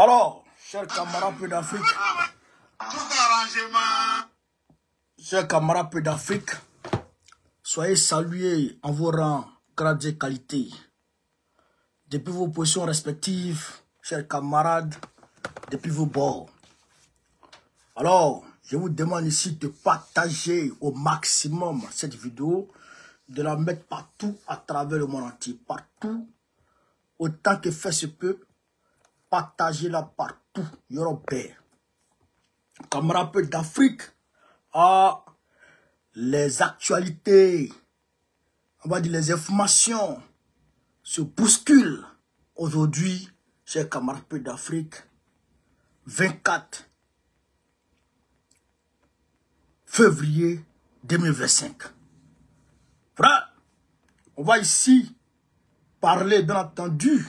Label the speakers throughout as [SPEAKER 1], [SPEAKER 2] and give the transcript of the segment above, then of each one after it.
[SPEAKER 1] Alors, chers camarades peu d'Afrique, soyez salués en vos rangs, grades et qualités. Depuis vos positions respectives, chers camarades, depuis vos bords. Alors, je vous demande ici de partager au maximum cette vidéo, de la mettre partout à travers le monde entier, partout, autant que fait se peut, partagez-la partout, Européen. Camarades peu d'Afrique, les actualités, on va dire les informations se bousculent aujourd'hui, chers camarades peu d'Afrique, 24 février 2025. Frère, on va ici parler, bien entendu,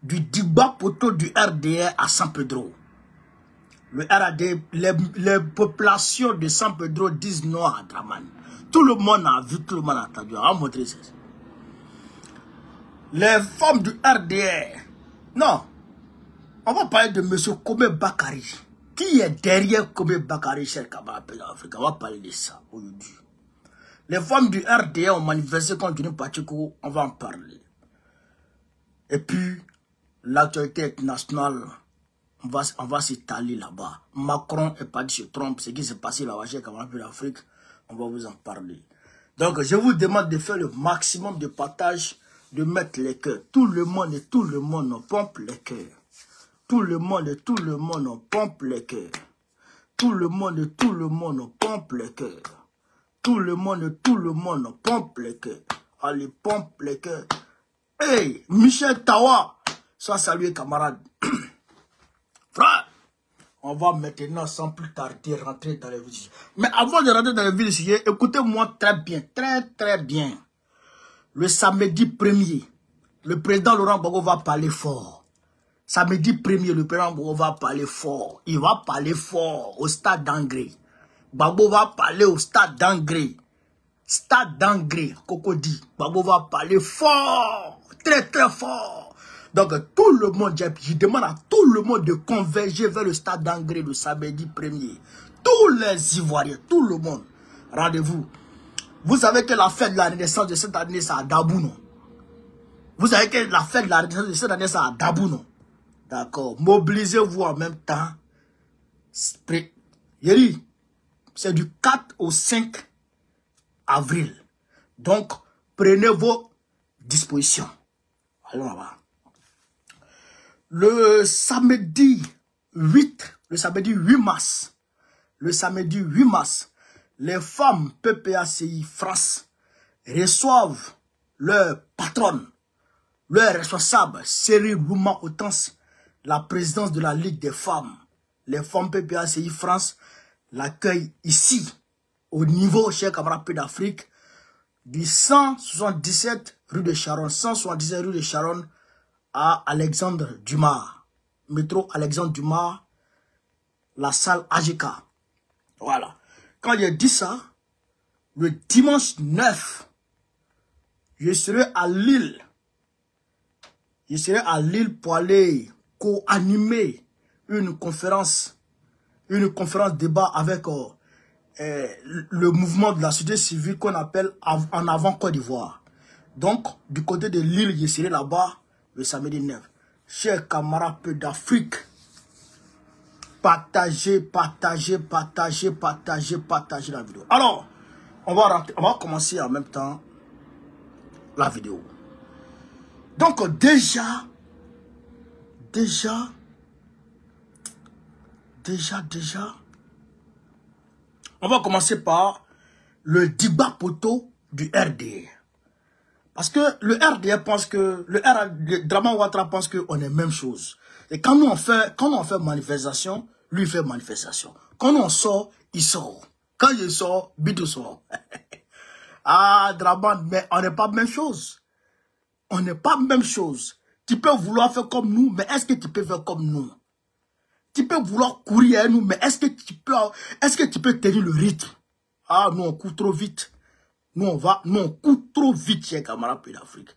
[SPEAKER 1] du débat poteau du RDR à San Pedro. Le RAD, les populations de San Pedro disent non à Dramane. Tout le monde a vu, tout le monde a entendu. On va montrer ça. Les femmes du RDR. Non. On va parler de M. Kome Bakari. Qui est derrière Kome Bakari, cher camarade de l'Afrique? On va parler de ça aujourd'hui. Les femmes du RDR ont manifesté contre Denis Pacheko. On va en parler. Et puis, l'actualité internationale, on va s'étaler là-bas. Macron est parti sur Trump. Ce qui s'est passé là-bas, chez camarades de l'Afrique, on va vous en parler. Donc, je vous demande de faire le maximum de partage, de mettre les cœurs. Tout le monde et tout le monde, on pompe les cœurs. Tout le monde et tout le monde, on pompe les cœurs. Tout le monde et tout le monde, on pompe les cœurs. Tout le monde et tout le monde, on pompe les cœurs. Allez, pompe les cœurs. Hey, Michel Tawa, sois salué, camarade. Frère, on va maintenant, sans plus tarder, rentrer dans les vidéos. Mais avant de rentrer dans les vidéos, écoutez-moi très bien, très bien. Le samedi 1er, le président Laurent Gbagbo va parler fort. Samedi 1er, le président Gbagbo va parler fort. Il va parler fort au stade d'Angré. Gbagbo va parler au stade d'Angré. Stade d'Angré, Cocody. Gbagbo va parler fort, très fort. Donc tout le monde, je demande à tout le monde de converger vers le stade d'Angré le samedi 1er. Tous les Ivoiriens, tout le monde, rendez-vous. Vous savez que la fête de la Renaissance de cette année, c'est à Dabou, non? Vous savez que la fête de la Renaissance de cette année, c'est à Dabou, non? D'accord. Mobilisez-vous en même temps. C'est du 4 au 5 avril. Donc, prenez vos dispositions. Allons là-bas. Le samedi 8 mars, les femmes PPACI France reçoivent leur patronne, leur responsable, Cyril Louma-Otans, la présidence de la Ligue des femmes. Les femmes PPACI France l'accueillent ici, au niveau, chers camarades d'Afrique, du 177 rue de Charonne, 177 rue de Charonne, à Alexandre Dumas, métro Alexandre Dumas, la salle AGK. Voilà. Quand j'ai dit ça, le dimanche 9, je serai à Lille. Je serai à Lille pour aller co-animer une conférence débat avec le mouvement de la société civile qu'on appelle En Avant Côte d'Ivoire. Donc, du côté de Lille, je serai là-bas le samedi 9. Chers camarades peu d'Afrique, partagez la vidéo. Alors, on va commencer en même temps la vidéo. Donc, déjà, on va commencer par le débat poteau du RDR. Parce que le RDR pense que, Dramane Ouattara pense qu'on est même chose. Et quand on fait manifestation, lui fait manifestation. Quand on sort, il sort. Quand il sort, Bidou sort. Ah, Dramane, mais on n'est pas même chose. On n'est pas même chose. Tu peux vouloir faire comme nous, mais est-ce que tu peux faire comme nous? Tu peux vouloir courir à nous, mais est-ce que tu peux tenir le rythme? Ah, nous on court trop vite. Nous on court trop vite, chers camarades d'Afrique.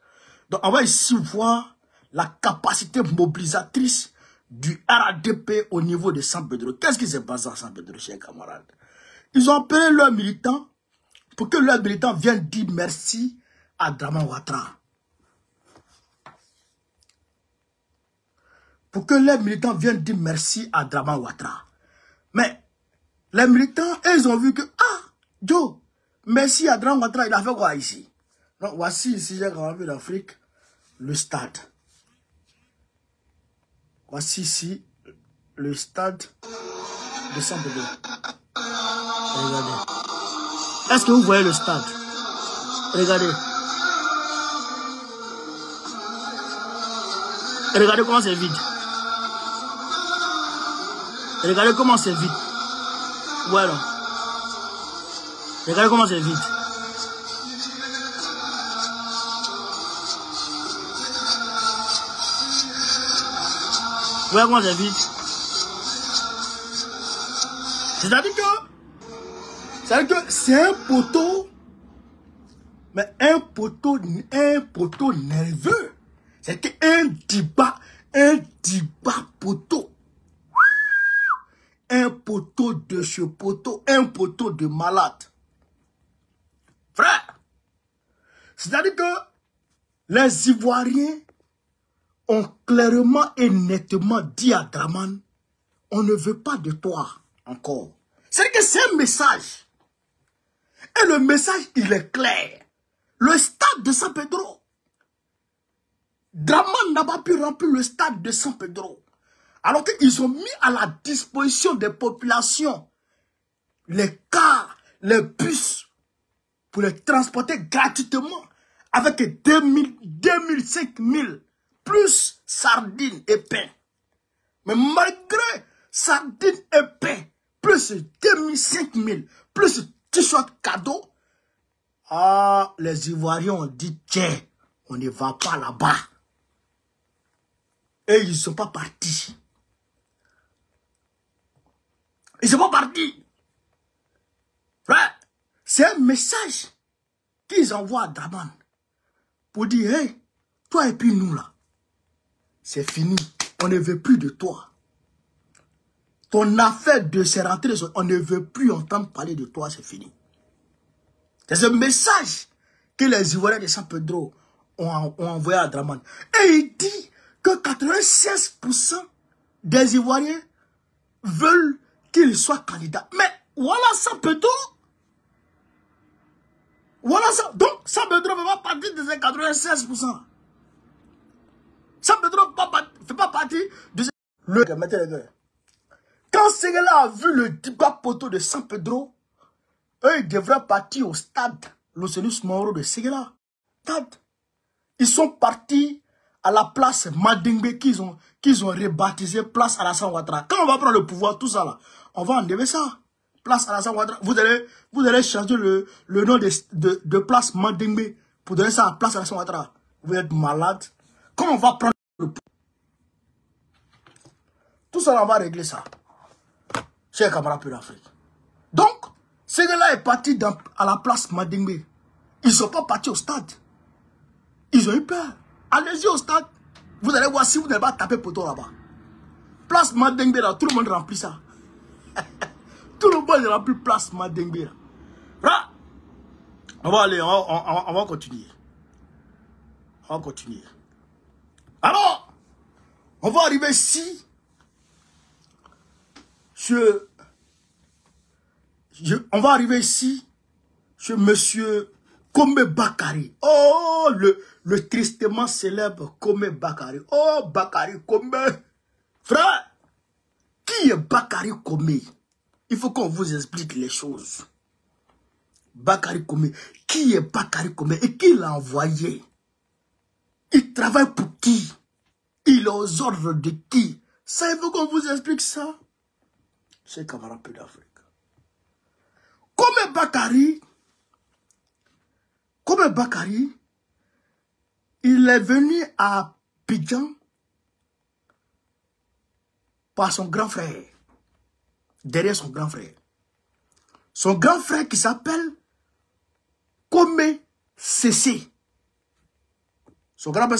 [SPEAKER 1] Donc on va ici voir la capacité mobilisatrice du RADP au niveau de San Pedro. Qu'est-ce qui s'est passé à San Pedro, chers camarades? Ils ont appelé leurs militants pour que leurs militants viennent dire merci à Draman Ouattara. Pour que les militants viennent dire merci à Draman Ouattara. Mais les militants, ils ont vu que, ah, Joe, merci à Draman Ouattara, il a fait quoi ici? Donc voici ici, j'ai gravé d'Afrique, le stade. Voici ici, le stade de San Pedro. Regardez. Est-ce que vous voyez le stade? Regardez. Regardez comment c'est vide. Regardez comment c'est vide. Voilà. Regardez comment c'est vide. Voilà comment c'est vide. C'est-à-dire que c'est un poteau, mais un poteau nerveux. C'était un diba poteau. Un poteau de ce poteau, un poteau de malade. Frère, c'est-à-dire que les Ivoiriens ont clairement et nettement dit à Draman, on ne veut pas de toi encore. C'est-à-dire que c'est un message. Et le message, il est clair. Le stade de San Pedro. Draman n'a pas pu remplir le stade de San Pedro. Alors qu'ils ont mis à la disposition des populations les cars, les bus, pour les transporter gratuitement avec 2000, 5000, plus sardines et pain. Mais malgré sardines et pain, plus 2000, 5000, plus t-shirt cadeau, ah, les Ivoiriens ont dit, tiens, on ne va pas là-bas. Et ils ne sont pas partis. Ils ne sont pas partis. Frère, c'est un message qu'ils envoient à Draman pour dire, hey, toi et puis nous là, c'est fini. On ne veut plus de toi. Ton affaire de se rentrer, on ne veut plus entendre parler de toi, c'est fini. C'est ce message que les Ivoiriens de San Pedro ont envoyé à Draman. Et il dit que 96% des Ivoiriens veulent qu'il soit candidat. Mais voilà San Pedro. Voilà ça. Donc San Pedro ne fait pas partie de ces 96%. San Pedro ne fait pas partie de ces... Mettez les gars. Quand ces gars-là a vu le débat poteau de San Pedro, eux, ils devraient partir au stade Losenius Moro de ces gars-là. Ils sont partis à la place Madingbe qu'ils ont rebaptisé place Alassane Ouattara. Quand on va prendre le pouvoir, tout ça là, on va enlever ça. Place Alassane Ouattara. Vous allez changer le nom de place Madingbe pour donner ça à place Alassane Ouattara. Vous êtes malade. Comment on va prendre le pouvoir? Tout ça là, on va régler ça. Chers camarades pour l'Afrique. Donc, ces gars-là est parti à la place Madingbe. Ils ne sont pas partis au stade. Ils ont eu peur. Allez-y au stade. Vous allez voir si vous n'allez pas taper poteau là-bas. Place Madingbe là, tout le monde remplit ça. Tout le monde remplit place Madingbe là. On va aller, on va continuer. On va continuer. Alors, on va arriver ici. On va arriver ici chez monsieur Kome Bakari. Oh, le tristement célèbre Kome Bakari. Oh, Bakari Kome. Frère, qui est Bakari Kome? Il faut qu'on vous explique les choses. Bakari Kome. Qui est Bakari Kome et qui l'a envoyé? Il travaille pour qui? Il est aux ordres de qui? Ça, il faut qu'on vous explique ça. C'est camarade peu d'Afrique. Kome Bakari, il est venu à Abidjan par son grand frère. Derrière son grand frère. Son grand frère qui s'appelle Kome Cessé. Son grand frère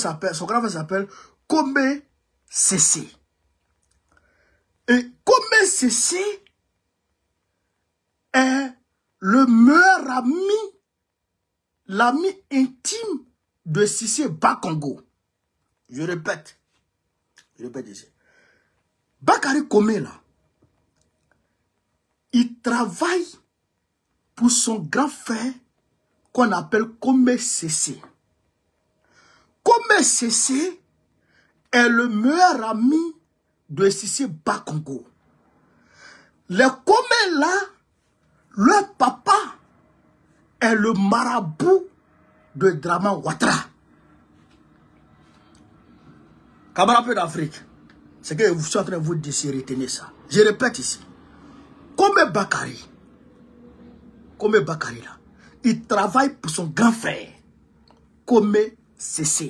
[SPEAKER 1] s'appelle Kome Cessé. Et Kome Sese est le meilleur ami, l'ami intime de Cissé Bakongo. Je répète ici. Bakary Kome là, il travaille pour son grand frère qu'on appelle Kome Sese. Kome Sese est le meilleur ami de Cissé Bakongo. Les Kome là, leur papa est le marabout de Draman Ouattara. Camarades d'Afrique, c'est que je suis en train de vous dire, retenez ça. Je répète ici. Kome Bakary là, il travaille pour son grand frère, Kome Sese.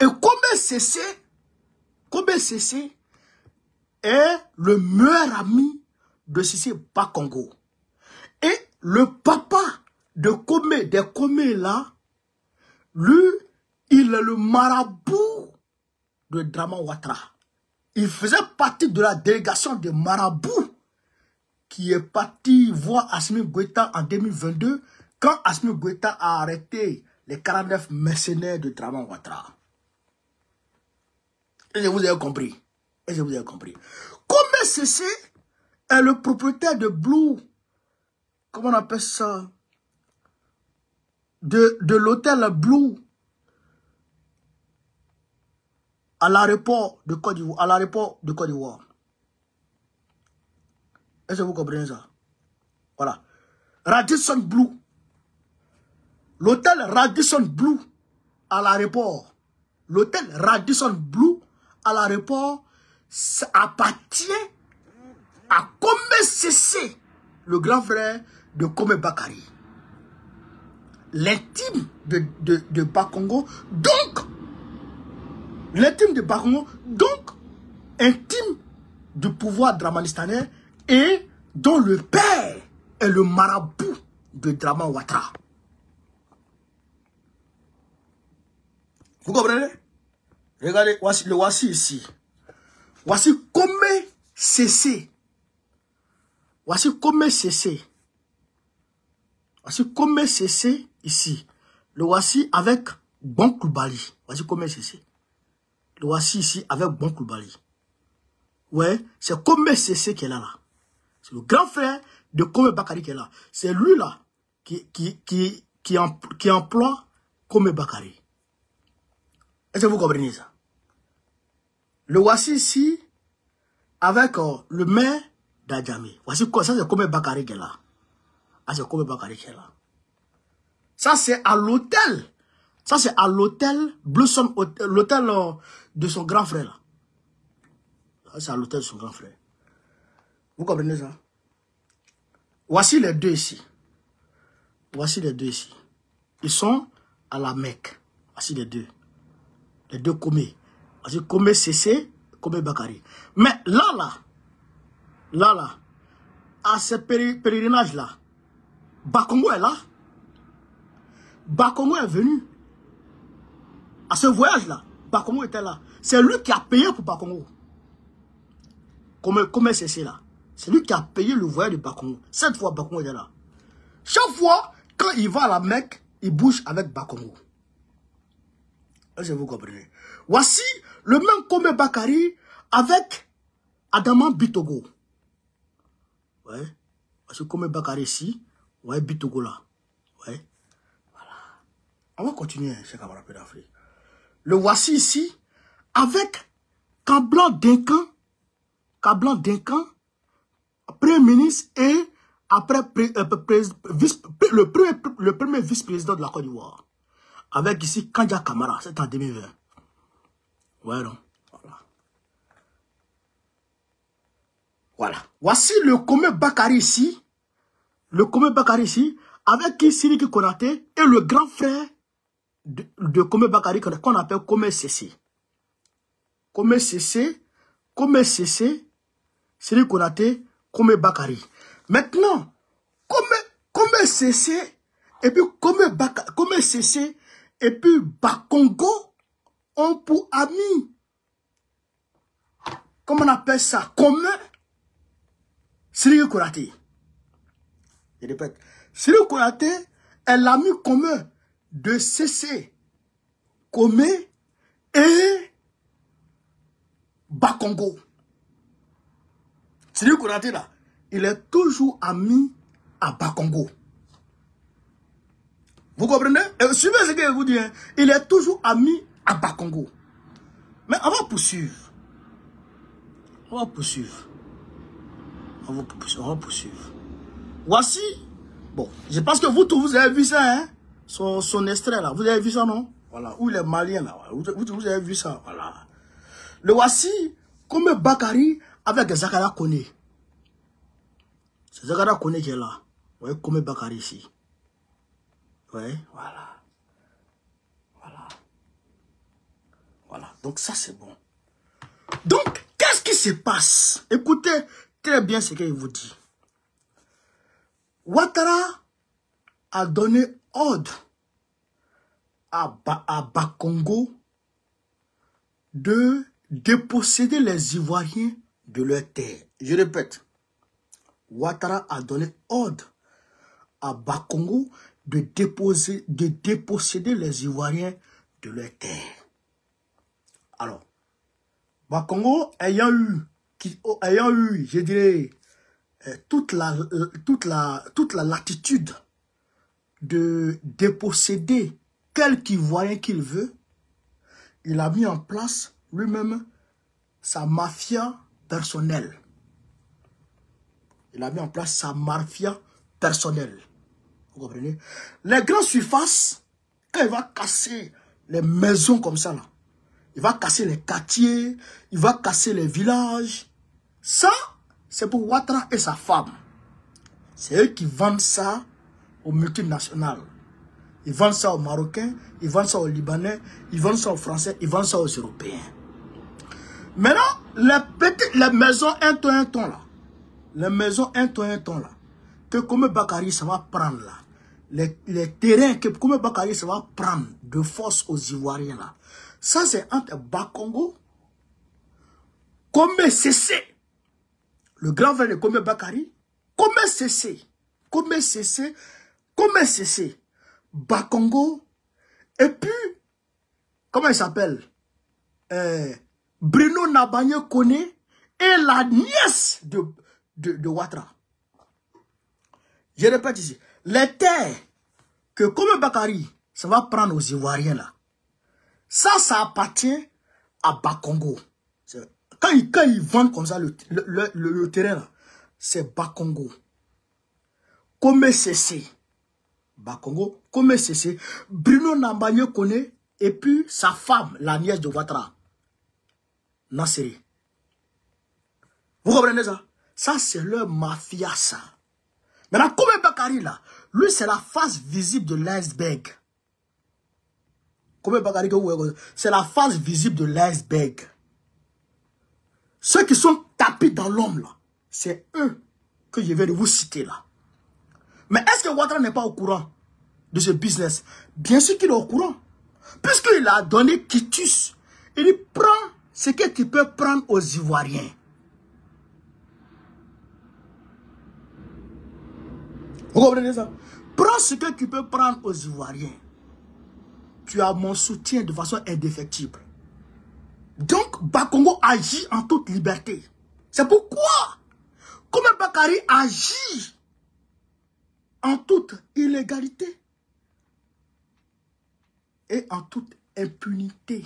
[SPEAKER 1] Et Kome Sese est le meilleur ami de Cissé Bakongo. Et le papa de Kome là, lui, il est le marabout de Draman Ouattara. Il faisait partie de la délégation des marabouts qui est parti voir Assimi Goïta en 2022 quand Assimi Goïta a arrêté les 49 mercenaires de Draman Ouattara. Et je vous ai compris. Kome Sese est le propriétaire de Blue, comment on appelle ça, de l'hôtel Blue à l'aéroport de Côte d'Ivoire. Est-ce que vous comprenez ça? Voilà. Radisson Blue. L'hôtel Radisson Blue à l'aéroport. L'hôtel Radisson Blue à l'aéroport appartient à Kome Sese, le grand frère de Kome Bakary. L'intime de Bakongo, donc, l'intime de Bakongo, donc, intime du pouvoir dramanistanais et dont le père est le marabout de Draman Ouattara. Vous comprenez? Regardez, le voici ici. Voici Kome Sese. Voici Kome Sese. Voici Kome Sese ici. Le voici avec Bon Koulibaly. Voici Kome Sese. Le voici ici avec Bon Koulibaly. Ouais, c'est Kome Sese qui est là. C'est le grand frère de Kome Bakary qui est là. C'est lui là qui emploie Kome Bakary. Est-ce que vous comprenez ça? Le voici ici avec le maire d'Adjamé. Voici quoi? Ça c'est Kome Bakary qui est là. Ah, c'est Kome Bakary qui est là. Ça c'est à l'hôtel. Ça c'est à l'hôtel Blossom, l'hôtel de son grand frère là. Ça c'est à l'hôtel de son grand frère. Vous comprenez ça? Voici les deux ici. Voici les deux ici. Ils sont à la Mecque. Voici les deux. Les deux Kome. Voici Kome Sese, Kome Bakary. Mais là, à ce pèlerinage-là, Bakongo est là. Bakongo est venu. À ce voyage-là, Bakongo était là. C'est lui qui a payé pour Bakongo. Kome Sese là. C'est lui qui a payé le voyage de Bakongo. Cette fois, Bakongo est là. Chaque fois, quand il va à la Mecque, il bouge avec Bakongo. Est-ce que vous comprenez? Voici le même Kome Bakary avec Adama Bitogo. Ouais. Voici Kome Bakary ici. Ouais, Bitogo là. Ouais. Voilà. On va continuer, chers camarades d'Afrique. Le voici ici avec Kablan Dinkan. Kablan Dinkan, premier ministre et après le premier vice-président de la Côte d'Ivoire. Avec ici Kandja Kamara, c'est en 2020. Ouais, non. Voilà. Voilà. Voici le Kome Bakary ici. Le Kome Bakary ici, avec qui Sidiki Konaté et le grand frère de Kome Bakary qu'on appelle Kome Sese. Kome Sese, Sidiki Konaté, Kome Bakary. Maintenant, Kome Sese et puis Kome Sese et puis Bakongo ont pour amis comment on appelle ça, commun, Siri Konaté. Je répète, Siri Konaté est l'ami commun de CC, Komé et Bakongo. Siri Konaté là, il est toujours ami à Bakongo. Vous comprenez? Et suivez ce que je vous dis, hein? Il est toujours ami à Bakongo. Mais on va poursuivre. On va poursuivre. On va poursuivre. Voici. Bon, je pense que vous avez vu ça, hein? Son extrait là. Vous avez vu ça, non? Voilà. Où il est malien là. Vous avez vu ça. Voilà. Le voici comme Bakary avec Zakaria Kone. C'est Zakaria Kone qui est là. Vous voyez comme Bakary ici. Ouais, voilà. Voilà. Voilà. Donc ça c'est bon. Donc, qu'est-ce qui se passe? Écoutez très bien ce qu'il vous dit. Ouattara a donné ordre à Bakongo de déposséder les Ivoiriens de leur terre. Je répète. Ouattara a donné ordre à Bakongo de déposséder les Ivoiriens de leur terre. Alors, Bakongo ayant eu, je dirais, toute la latitude de déposséder quelque Ivoirien qu'il veut, il a mis en place lui-même sa mafia personnelle. Il a mis en place sa mafia personnelle. Vous comprenez? Les grandes surfaces, quand il va casser les maisons comme ça, là, il va casser les quartiers, il va casser les villages. Ça, c'est pour Ouattara et sa femme. C'est eux qui vendent ça aux multinationales. Ils vendent ça aux Marocains, ils vendent ça aux Libanais, ils vendent ça aux Français, ils vendent ça aux Européens. Maintenant, les maisons un ton là, les maisons un ton là, que comme Bakary ça va prendre là, les terrains que comme Bakary ça va prendre de force aux Ivoiriens là, ça c'est entre Bakongo, Komé CC, le grand frère de Komé Bakary, Komé CC, Bakongo, et puis, comment il s'appelle? Bruno Nabanye Kone et la nièce de Ouattara. Je répète ici, les terres que comme Bakary, ça va prendre aux Ivoiriens là, ça appartient à Bakongo. Quand ils vendent comme ça le terrain là, c'est Bakongo. Comme CC. Bakongo, comme CC. Bruno Nabanye Kone et puis sa femme, la nièce de Ouattara. Nasseri. Vous comprenez ça? Ça, c'est leur mafia, ça. Maintenant, comme Bakary, là, lui, c'est la face visible de l'iceberg. Comme Bakary, c'est la face visible de l'iceberg. Ceux qui sont tapis dans l'homme, là, c'est eux que je vais vous citer, là. Mais est-ce que Ouattara n'est pas au courant de ce business? Bien sûr qu'il est au courant. Puisqu'il a donné quitus, il prend ce que tu peux prendre aux Ivoiriens. Vous comprenez ça? Prends ce que tu peux prendre aux Ivoiriens. Tu as mon soutien de façon indéfectible. Donc, Bakongo agit en toute liberté. C'est pourquoi, comme Bakary agit en toute illégalité et en toute impunité.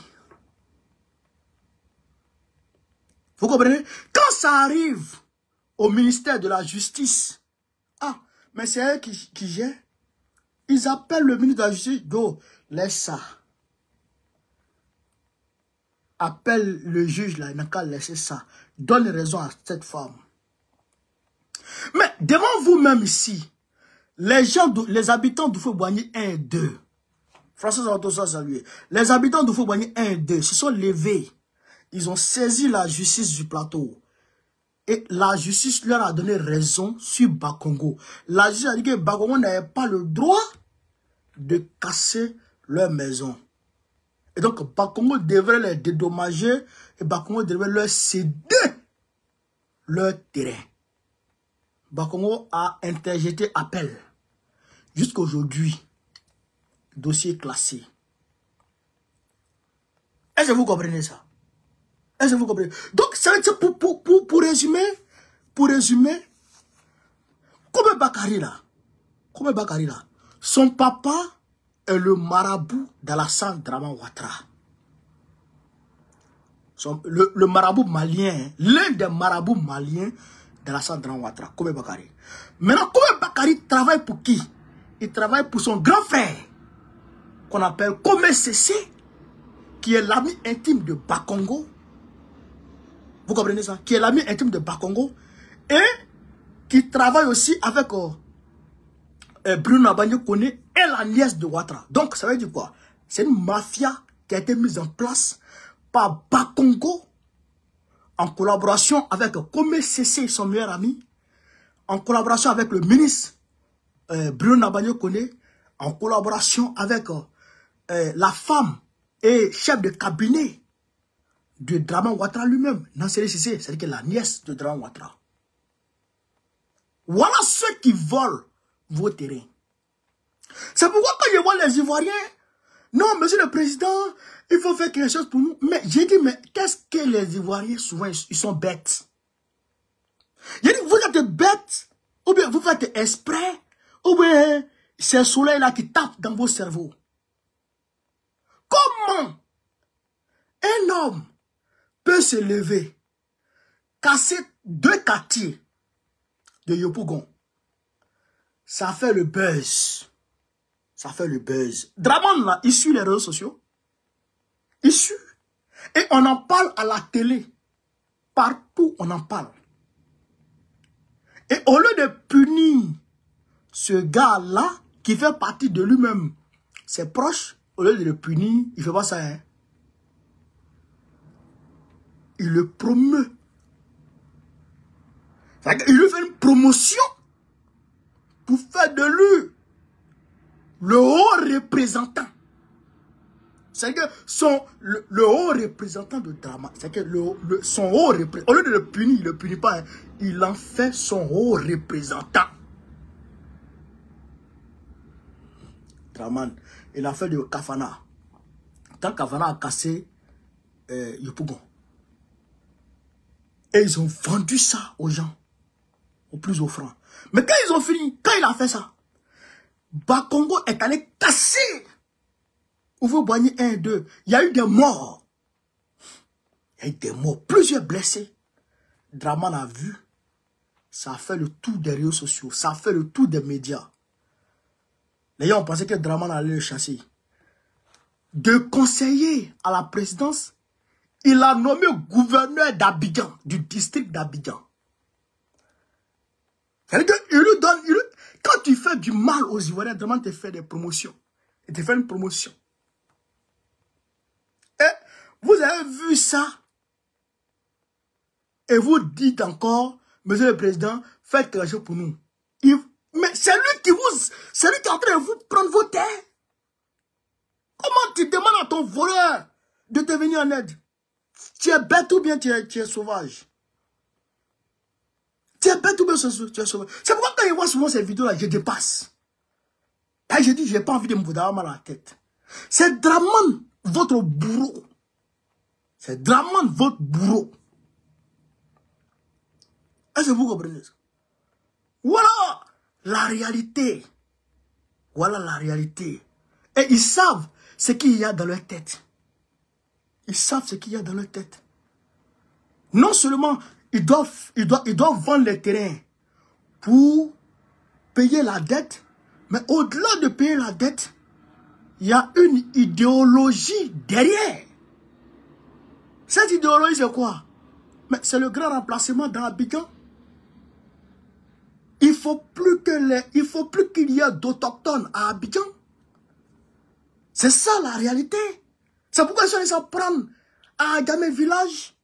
[SPEAKER 1] Vous comprenez? Quand ça arrive au ministère de la Justice, ah, mais c'est eux qui gèrent. Ils appellent le ministre de la Justice, go, laisse ça. Appelle le juge là, il n'a qu'à laisser ça. Donne raison à cette femme. Mais devant vous-même ici, les habitants du Feu-Boigny 1 et 2, François Zantosa salué, les habitants du Feu-Boigny 1 et 2 se sont levés. Ils ont saisi la justice du plateau. Et la justice leur a donné raison sur Bakongo. La justice a dit que Bakongo n'avait pas le droit de casser leur maison. Et donc Bakongo devrait les dédommager et Bakongo devrait leur céder leur terrain. Bakongo a interjeté appel. Jusqu'à aujourd'hui, dossier classé. Est-ce que vous comprenez ça? Est-ce que vous comprenez? Donc, c'est pour résumer, Kobe Bakary là, son papa est le marabout d'Alassane Draman Ouattara. Le marabout malien, l'un des marabouts maliens d'Alassane Draman Ouattara, Kobe Bakary. Maintenant, Kobe Bakary travaille pour qui? Il travaille pour son grand frère, qu'on appelle Kome Sese, qui est l'ami intime de Bakongo. Vous comprenez ça? Qui est l'ami intime de Bakongo et qui travaille aussi avec Bruno Abagno Kone et la nièce de Ouattara. Donc, ça veut dire quoi? C'est une mafia qui a été mise en place par Bakongo en collaboration avec Kome Sese, son meilleur ami, en collaboration avec le ministre Bruno Abagno Kone, en collaboration avec la femme et chef de cabinet de Draman Ouattara lui-même, Nansere Sise, c'est-à-dire la nièce de Draman Ouattara. Voilà ceux qui volent vos terrains. C'est pourquoi quand je vois les Ivoiriens, non, monsieur le président, il faut faire quelque chose pour nous. Mais j'ai dit, mais qu'est-ce que les Ivoiriens, souvent, ils sont bêtes. J'ai dit, vous êtes bêtes, ou bien vous faites exprès, ou bien c'est le soleil-là qui tape dans vos cerveaux. Comment un homme peut se lever, casser 2 quartiers de Yopougon? Ça fait le buzz. Ça fait le buzz. Draman, là, il suit les réseaux sociaux. Il suit. Et on en parle à la télé. Partout, on en parle. Et au lieu de punir ce gars-là, qui fait partie de lui-même, ses proches, au lieu de le punir, il ne fait pas ça, hein. Il le promeut. Il lui fait une promotion pour faire de lui le haut représentant. C'est que le haut représentant de Drama, c'est que son haut représentant, au lieu de le punir, il ne le punit pas, hein, il en fait son haut représentant. Draman, il a fait de Kafana. Quand Kafana a cassé Yopougon. Et ils ont vendu ça aux gens, aux plus offrants. Mais quand ils ont fini, quand il a fait ça, Bakongo est allé casser. Vous voyez 1, 2. Il y a eu des morts. Il y a eu des morts, plusieurs blessés. Draman a vu. Ça a fait le tour des réseaux sociaux. Ça a fait le tour des médias. Les gens ont pensé que Draman allait le chasser. De conseiller à la présidence, il a nommé gouverneur d'Abidjan, du district d'Abidjan. C'est-à-dire qu'il lui donne... quand tu fais du mal aux Ivoiriens, Draman te fait des promotions. Il te fait une promotion. Et vous avez vu ça. Et vous dites encore, monsieur le président, faites quelque chose pour nous. Mais c'est lui qui est en train de vous prendre vos terres. Comment tu demandes à ton voleur de te venir en aide? Tu es bête ou bien tu es sauvage? Tu es bête ou bien tu es sauvage? C'est pourquoi quand je vois souvent ces vidéos-là, je dépasse. Et je dis, je n'ai pas envie de me vous avoir mal à la tête. C'est Draman, votre bourreau. C'est Draman, votre bourreau. Est-ce que vous comprenez ça? Voilà la réalité. Voilà la réalité. Et ils savent ce qu'il y a dans leur tête. Ils savent ce qu'il y a dans leur tête. Non seulement ils doivent vendre les terrains pour payer la dette, mais au-delà de payer la dette, il y a une idéologie derrière. Cette idéologie, c'est quoi? Mais c'est le grand remplacement dans Abidjan. Il ne faut plus qu'il y ait d'autochtones à Abidjan. C'est ça la réalité. C'est pourquoi ils sont allés s'en prendre à Adjamé Village.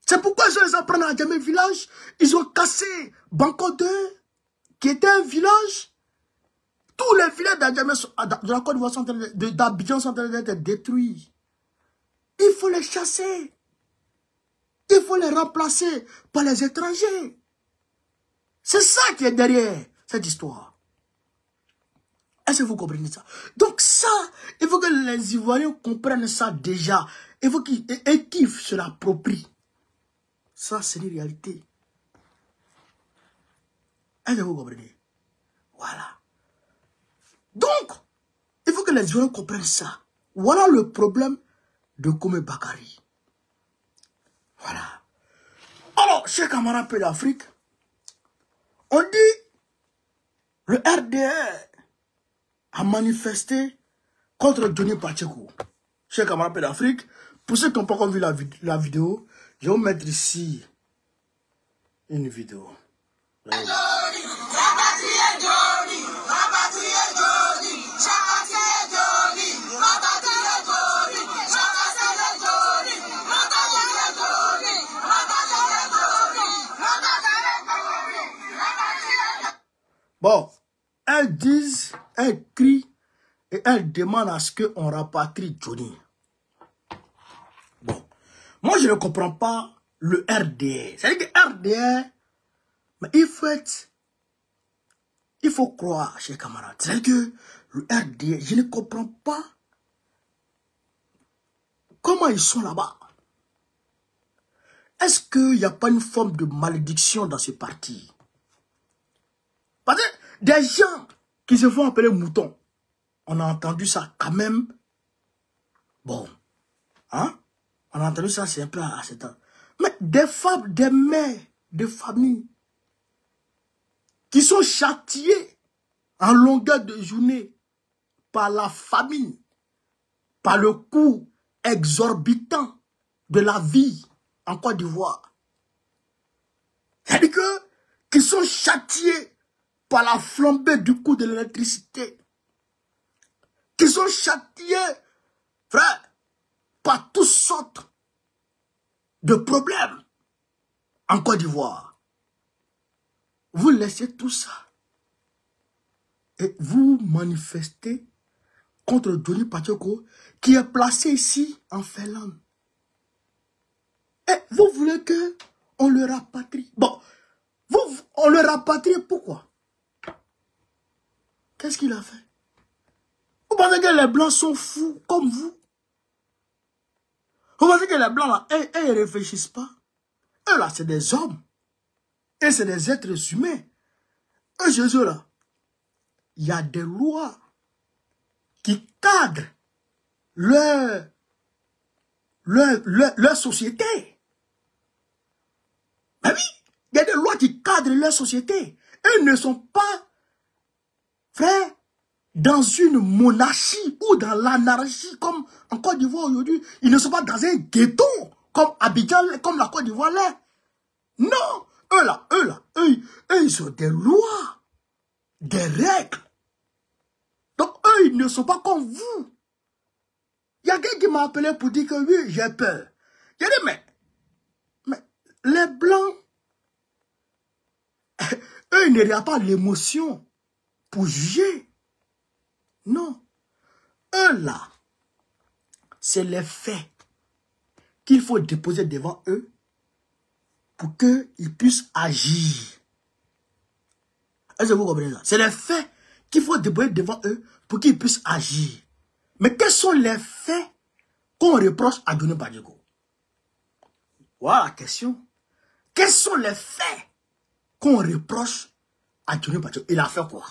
[SPEAKER 1] C'est pourquoi ils sont allés s'en prendre à Adjamé Village. Ils ont cassé Banco 2, qui était un village. Tous les villages de la Côte d'Ivoire d'Abidjan sont en train d'être détruits. Il faut les chasser. qu'il faut les remplacer par les étrangers. C'est ça qui est derrière cette histoire. Est-ce que vous comprenez ça? Donc ça, il faut que les Ivoiriens comprennent ça déjà. Il faut qu'ils se l'approprient. Ça, c'est une réalité. Est-ce que vous comprenez? Voilà. Donc, il faut que les Ivoiriens comprennent ça. Voilà le problème de Kome Bakari. Voilà. Alors, chez camarades Pays d'Afrique, on dit le RDR a manifesté contre Johnny Pacheco. Chez camarades Pays d'Afrique, pour ceux qui n'ont pas encore vu la vidéo, je vais vous mettre ici une vidéo. Bon, elles disent, elles crient et elles demandent à ce qu'on rapatrie Johnny. Bon, moi je ne comprends pas le RDR. C'est-à-dire que RDR, mais il faut croire, chers camarades. C'est-à-dire que le RDR, je ne comprends pas comment ils sont là-bas. Est-ce qu'il n'y a pas une forme de malédiction dans ce parti? Parce que des gens qui se font appeler moutons, on a entendu ça quand même. Bon, hein? On a entendu ça, c'est un peu à cet temps. Mais des femmes, des mères, des familles qui sont châtiées en longueur de journée par la famine, par le coût exorbitant de la vie en Côte d'Ivoire. C'est-à-dire que, qui sont châtiés par la flambée du coût de l'électricité, qui sont châtiés, frère, par toutes sortes de problèmes en Côte d'Ivoire. Vous laissez tout ça et vous manifestez contre Johnny Pacheco qui est placé ici en Finlande. Et vous voulez que on le rapatrie. Bon, on le rapatrie pourquoi? Qu'est-ce qu'il a fait? Vous pensez que les Blancs sont fous comme vous? Vous pensez que les Blancs là, ils ne réfléchissent pas? Eux là, c'est des hommes. Et c'est des êtres humains. Eux, chez eux là, il y a des lois qui cadrent leur société. Ben oui, il y a des lois qui cadrent leur société. Eux ne sont pas, frère, dans une monarchie ou dans l'anarchie comme en Côte d'Ivoire aujourd'hui. Ils ne sont pas dans un ghetto comme Abidjan, comme la Côte d'Ivoire là. Non, eux, ils ont des lois, des règles. Donc eux, ils ne sont pas comme vous. Il y a quelqu'un qui m'a appelé pour dire que oui, j'ai peur. J'ai dit, mais les Blancs, eux, ils n'ont pas l'émotion pour juger. Non. Eux, là, c'est les faits qu'il faut déposer devant eux pour qu'ils puissent agir. Est-ce que vous comprenez ça? C'est les faits qu'il faut déposer devant eux pour qu'ils puissent agir. Mais quels sont les faits qu'on reproche à Johnny Pacheco? Voilà la question. Quels sont les faits qu'on reproche à Johnny Pacheco? Il a fait quoi?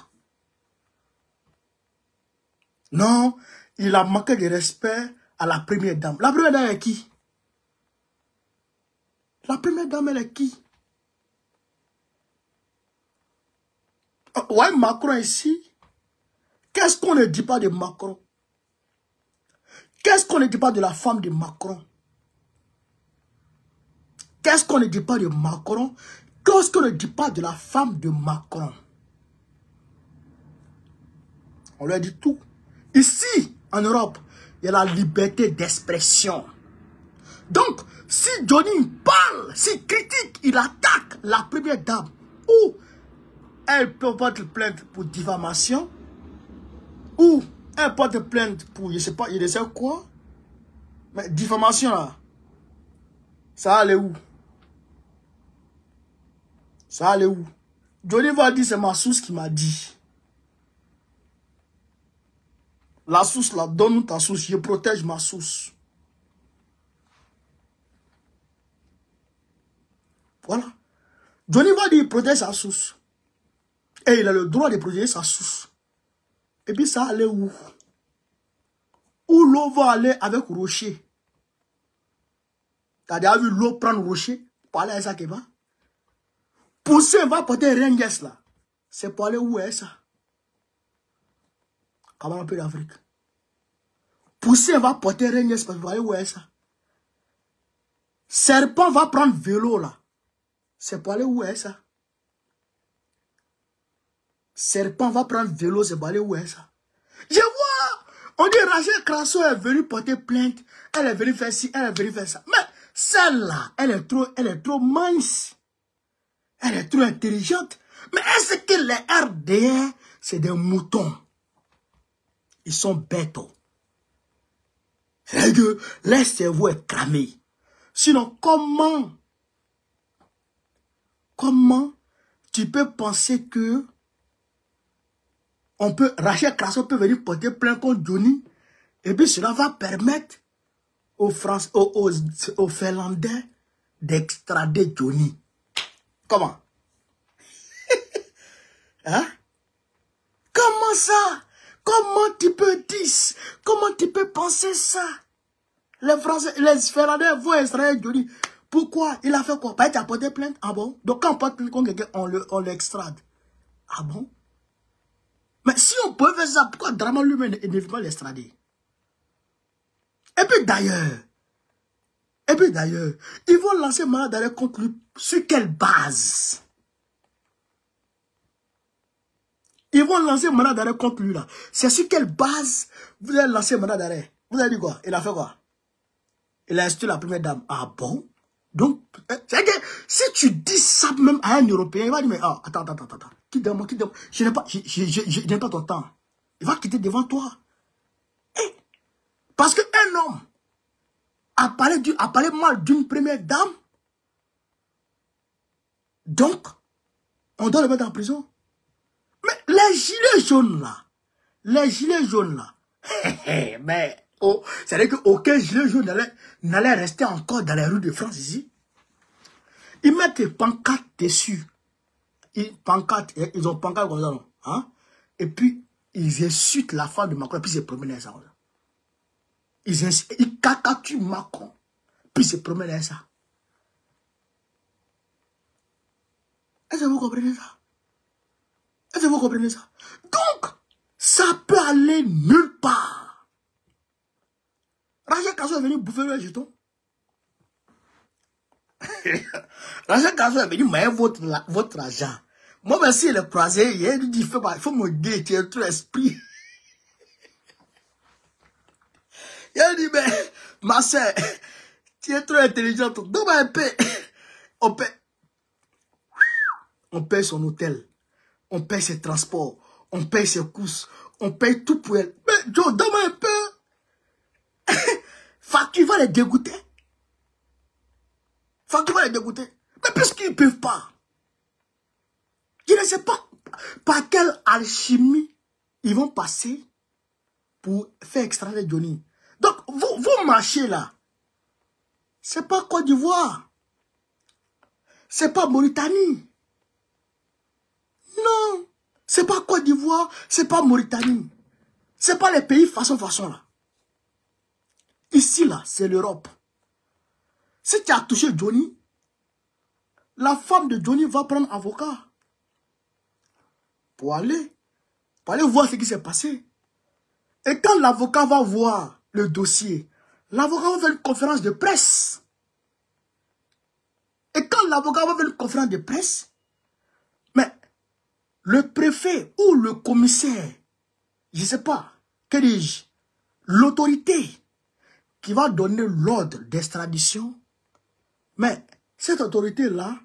[SPEAKER 1] Non, il a manqué de respect à la première dame. La première dame est qui? La première dame, elle est qui? Ouais, Macron ici. Qu'est-ce qu'on ne dit pas de Macron? Qu'est-ce qu'on ne dit pas de la femme de Macron? Qu'est-ce qu'on ne dit pas de Macron? Qu'est-ce qu'on ne dit pas de la femme de Macron? On lui a dit tout. Ici, en Europe, il y a la liberté d'expression. Donc, si Johnny parle, s'il critique, il attaque la première dame, ou elle peut porter plainte pour diffamation, ou elle porte plainte pour, je ne sais quoi, mais diffamation là, ça allait où? Ça allait où? Johnny va dire, c'est ma source qui m'a dit. La source là, donne-nous ta source, je protège ma source. Voilà. Johnny va dire, il protège sa source. Et il a le droit de protéger sa source. Et puis ça allait où? Où l'eau va aller avec Rocher? T'as déjà vu l'eau prendre Rocher pour aller à ça qui va? Poussin va porter Rangers là. C'est pour aller où est ça? Comment on peut l'Afrique? Poussin va porter Rangers pour aller où est ça? Serpent va prendre vélo là. C'est pour aller où est ça? Serpent va prendre vélo, c'est pour aller où est ça? Je vois! On dit Rachel Crasso est venue porter plainte. Elle est venue faire ci, elle est venue faire ça. Mais celle-là, elle est trop mince. Elle est trop intelligente. Mais est-ce que les RDR, c'est des moutons? Ils sont bêtes. C'est que leur cerveau est cramé. Sinon, comment tu peux penser que Rachel Crasso peut venir porter plainte contre Johnny et puis cela va permettre aux Finlandais d'extrader Johnny? Comment? Hein? Comment ça? Comment tu peux dire? Comment tu peux penser ça? Les Français, les Finlandais vont extrader Johnny. Pourquoi? Il a fait quoi? Pas été porté plainte? Ah bon? Donc quand on porte plainte contre quelqu'un, on l'extrade. Ah bon? Mais si on peut faire ça, pourquoi Draman lui-même ne veut pas l'extrader? Et puis d'ailleurs, ils vont lancer mandat d'arrêt contre lui. Sur quelle base? Ils vont lancer mandat d'arrêt contre lui là. C'est sur quelle base vous allez lancer mandat d'arrêt? Vous avez dit quoi? Il a fait quoi? Il a insulté la première dame. Ah bon? Donc, c'est que si tu dis ça même à un Européen, il va dire, mais attends. Quitte moi. Je n'ai pas ton temps. Il va quitter devant toi. Parce qu'un homme a parlé mal d'une première dame. Donc, on doit le mettre en prison. Mais les gilets jaunes là, mais c'est-à-dire qu'aucun gilet jaune n'allait rester encore dans les rues de France ici. Ils mettent des pancartes dessus. Ils ont pancarte comme ça, non? Hein? Et puis, ils insultent la femme de Macron, puis ils se promènent ça. Ils cacatuent Macron, puis ils se promènent ça. Est-ce que vous comprenez ça? Est-ce que vous comprenez ça? Donc, ça peut aller nulle part. Rachel Crasso est venu bouffer le jeton. Rachel Crasso est venu mailler votre argent. Moi, même si il est croisé, il dit, il faut me dire, tu es trop esprit. Il dit, mais, ma soeur, tu es trop intelligente. Donc, on paye son hôtel. On paye ses transports, on paye ses courses, on paye tout pour elle. Mais Joe, donne-moi un peu. Facture va les dégoûter. Mais puisqu'ils ne peuvent pas. Je ne sais pas par quelle alchimie ils vont passer pour faire extraire Johnny. Donc, vous marchez là. C'est pas Côte d'Ivoire. C'est pas Mauritanie. Non, c'est pas Côte d'Ivoire, c'est pas Mauritanie. C'est pas les pays façon là. Ici là, c'est l'Europe. Si tu as touché Johnny, la femme de Johnny va prendre avocat pour aller voir ce qui s'est passé. Et quand l'avocat va voir le dossier, l'avocat va faire une conférence de presse. Et quand l'avocat va faire une conférence de presse, mais le préfet ou le commissaire, je ne sais pas, que dis-je, l'autorité qui va donner l'ordre d'extradition, mais cette autorité-là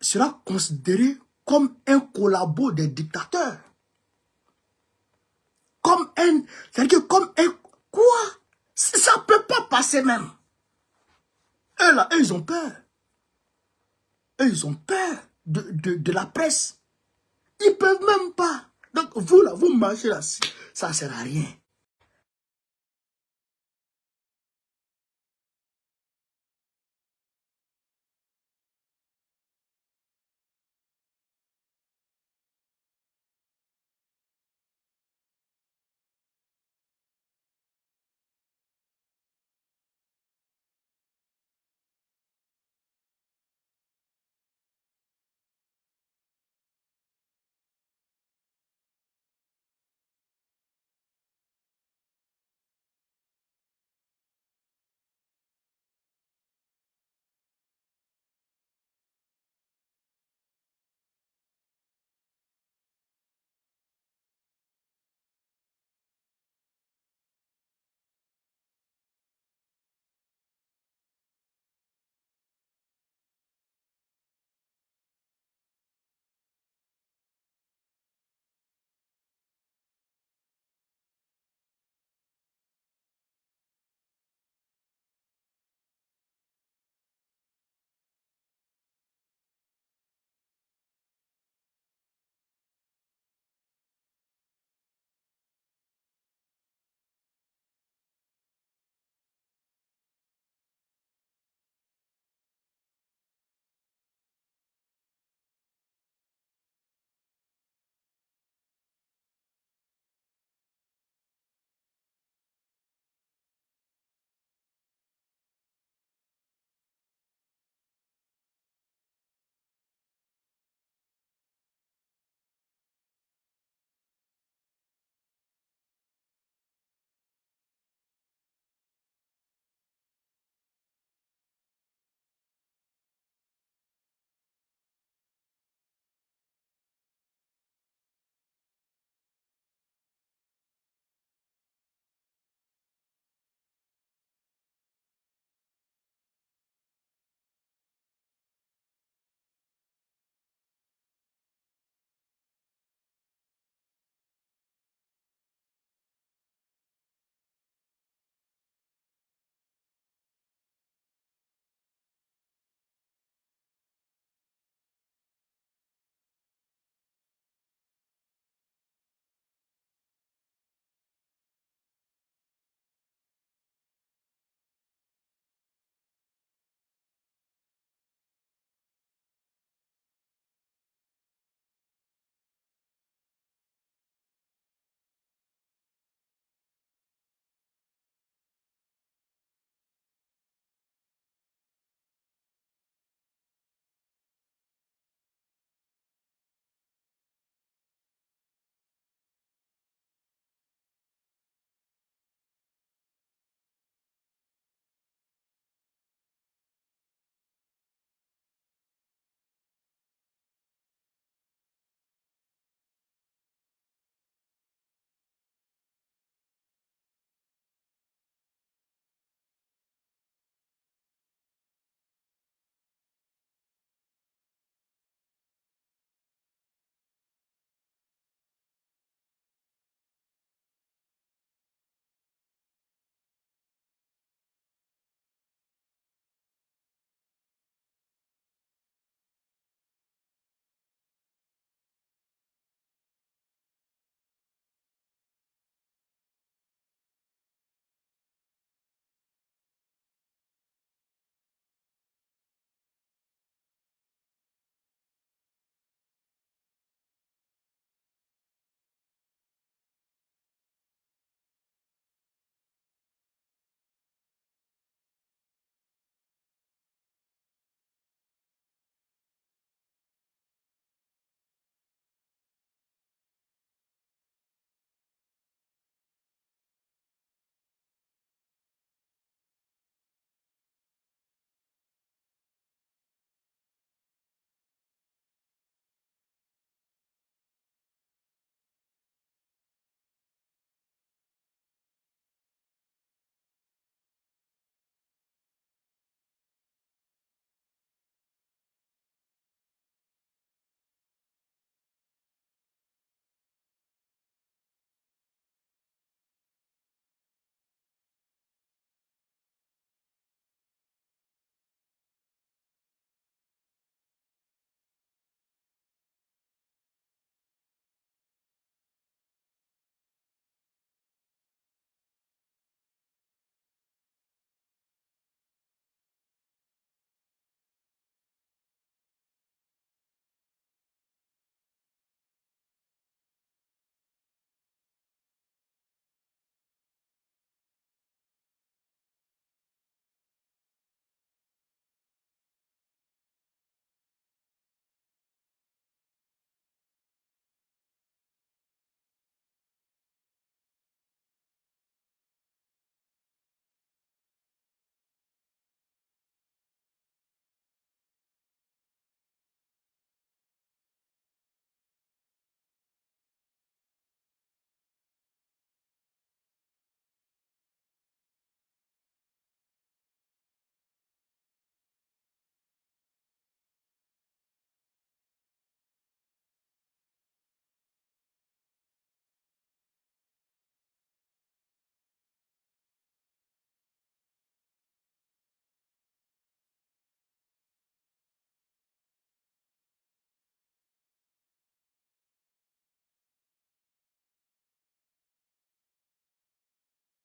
[SPEAKER 1] sera considérée comme un collabo des dictateurs. C'est-à-dire comme un... Quoi? Ça ne peut pas passer même. Eux là, ils ont peur. Et ils ont peur de la presse. Ils ne peuvent même pas. Donc, vous, là, vous marchez là, ça ne sert à rien.